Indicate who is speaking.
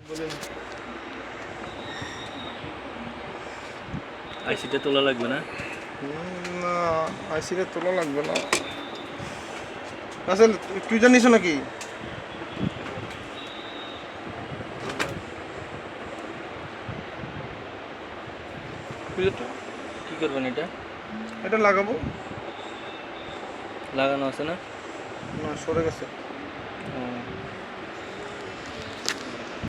Speaker 1: বলেন।
Speaker 2: আইসিটা তোলা লাগবে না?
Speaker 1: না, আইসিটা তোলা লাগবে না। আসলে তুই জানিস নাকি?
Speaker 2: কি করবেন এটা?
Speaker 1: এটা লাগাবো।
Speaker 2: লাগানো আছে না?
Speaker 1: না, সরে গেছে।
Speaker 2: ও